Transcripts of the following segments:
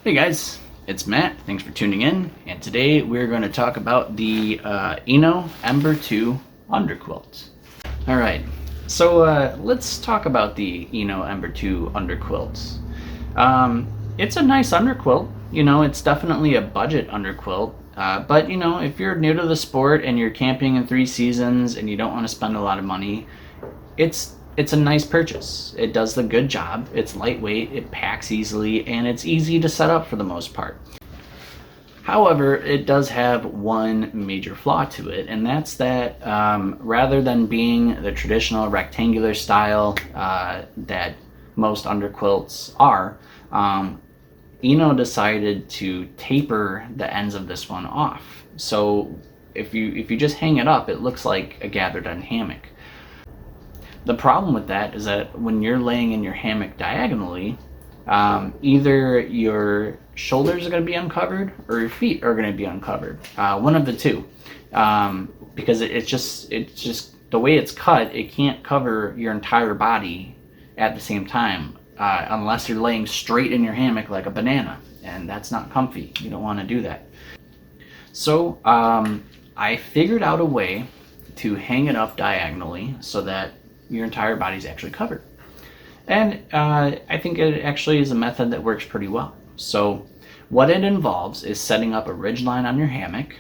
Hey guys, it's Matt. Thanks for tuning in. And today we're going to talk about the ENO Ember 2 Underquilt. Alright, so let's talk about the ENO Ember 2 Underquilt. It's a nice underquilt. You know, it's definitely a budget underquilt. But, you know, if you're new to the sport and you're camping in 3 seasons and you don't want to spend a lot of money, it's a nice purchase. It does the good job. It's lightweight, it packs easily, and it's easy to set up for the most part. However, it does have one major flaw to it, and that's that rather than being the traditional rectangular style that most underquilts are, ENO decided to taper the ends of this one off. So if you just hang it up, it looks like a gathered end hammock. The problem with that is that when you're laying in your hammock diagonally, either your shoulders are going to be uncovered or your feet are going to be uncovered. One of the two, because it's just the way it's cut. It can't cover your entire body at the same time unless you're laying straight in your hammock like a banana, and that's not comfy. You don't want to do that. So I figured out a way to hang it up diagonally so that your entire body's actually covered. And I think it actually is a method that works pretty well. So what it involves is setting up a ridgeline on your hammock,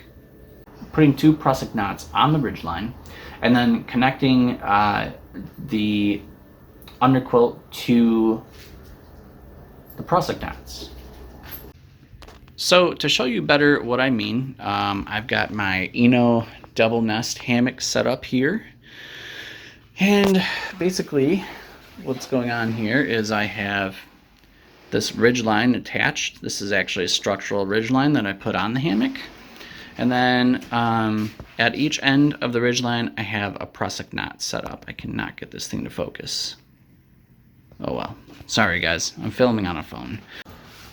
putting 2 prusik knots on the ridgeline, and then connecting the underquilt to the prusik knots. So to show you better what I mean, I've got my ENO double nest hammock set up here. And basically what's going on here is I have this ridge line attached. This is actually a structural ridge line that I put on the hammock. And then at each end of the ridge line, I have a prusik knot set up. I cannot get this thing to focus. Oh well. Sorry guys, I'm filming on a phone.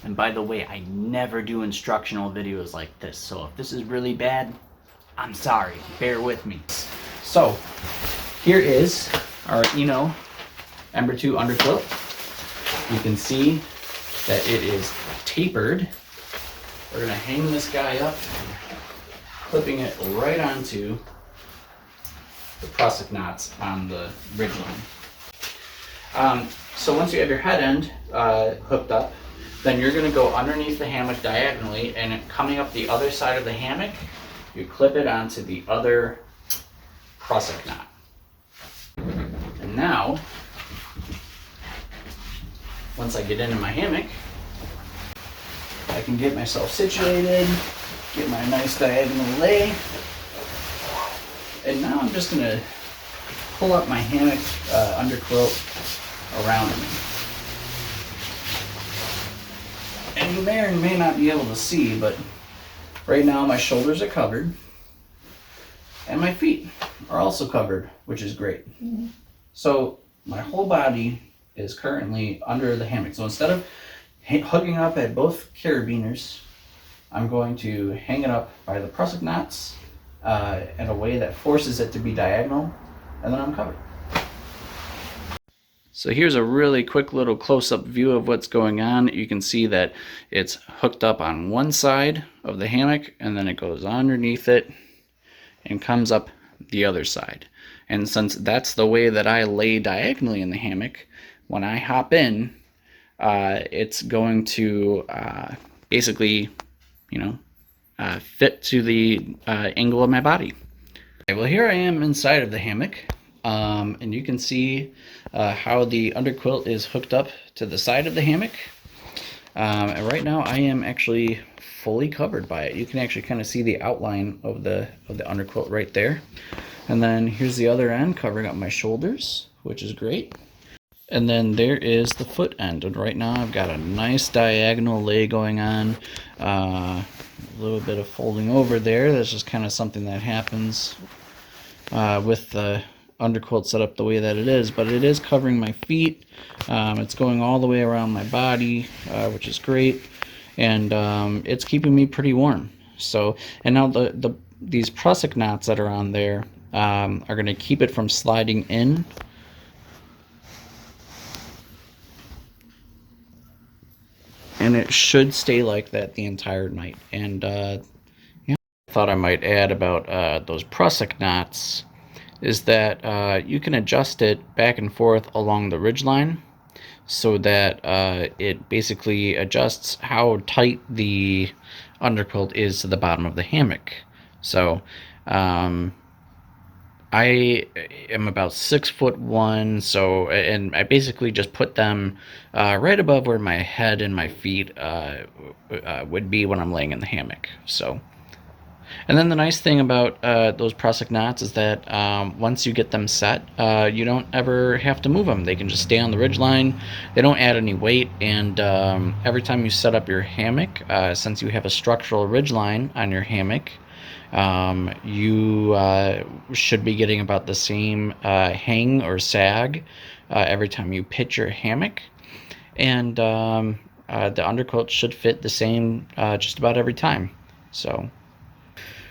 And by the way, I never do instructional videos like this. So if this is really bad, I'm sorry. Bear with me. So here is our ENO Ember 2 underquilt. You can see that it is tapered. We're going to hang this guy up, clipping it right onto the prusik knots on the ridge line. So once you have your head end hooked up, then you're going to go underneath the hammock diagonally, and coming up the other side of the hammock, you clip it onto the other prusik knot. And now, once I get into my hammock, I can get myself situated, get my nice diagonal lay, and now I'm just going to pull up my hammock underquilt around me. And you may or may not be able to see, but right now my shoulders are covered, and my feet are also covered, which is great. So my whole body is currently under the hammock. So instead of hooking up at both carabiners, I'm going to hang it up by the prusik knots in a way that forces it to be diagonal, and then I'm covered. So here's a really quick little close-up view of what's going on. You can see that it's hooked up on one side of the hammock, and then it goes underneath it and comes up the other side. And since that's the way that I lay diagonally in the hammock, when I hop in, it's going to basically, fit to the angle of my body. Okay, well, here I am inside of the hammock, and you can see how the underquilt is hooked up to the side of the hammock. And right now I am actually fully covered by it. You can actually kind of see the outline of the underquilt right there. And then here's the other end covering up my shoulders, which is great. And then there is the foot end. And right now I've got a nice diagonal lay going on. A little bit of folding over there. That's just kind of something that happens with the underquilt set up the way that it is. But it is covering my feet. It's going all the way around my body, which is great. And it's keeping me pretty warm. So, and now these prusik knots that are on there are going to keep it from sliding in. and it should stay like that the entire night. And yeah, I thought I might add about those prusik knots is that you can adjust it back and forth along the ridge line so that it basically adjusts how tight the underquilt is to the bottom of the hammock. So um, I am about 6'1", and I basically just put them right above where my head and my feet would be when I'm laying in the hammock. So, and then the nice thing about those prusik knots is that once you get them set, you don't ever have to move them. They can just stay on the ridge line. They don't add any weight, and every time you set up your hammock, since you have a structural ridge line on your hammock, you should be getting about the same hang or sag every time you pitch your hammock. And the underquilt should fit the same just about every time. So,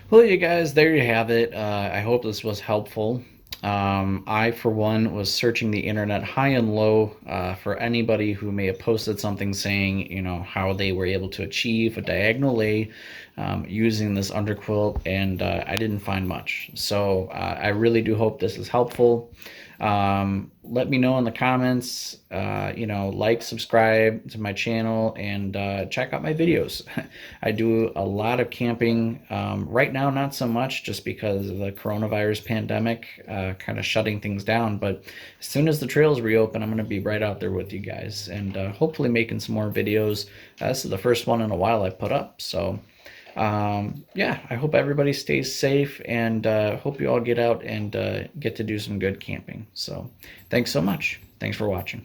well, you guys, there you have it. I hope this was helpful. I, for one, was searching the internet high and low for anybody who may have posted something saying, how they were able to achieve a diagonal lay using this underquilt, and I didn't find much. So I really do hope this is helpful. Let me know in the comments, like, subscribe to my channel, and check out my videos. I do a lot of camping. Right now, not so much, just because of the coronavirus pandemic kind of shutting things down. But as soon as the trails reopen, I'm going to be right out there with you guys, and hopefully making some more videos. This is the first one in a while I put up, so yeah, I hope everybody stays safe, and hope you all get out and get to do some good camping. So thanks so much. Thanks for watching.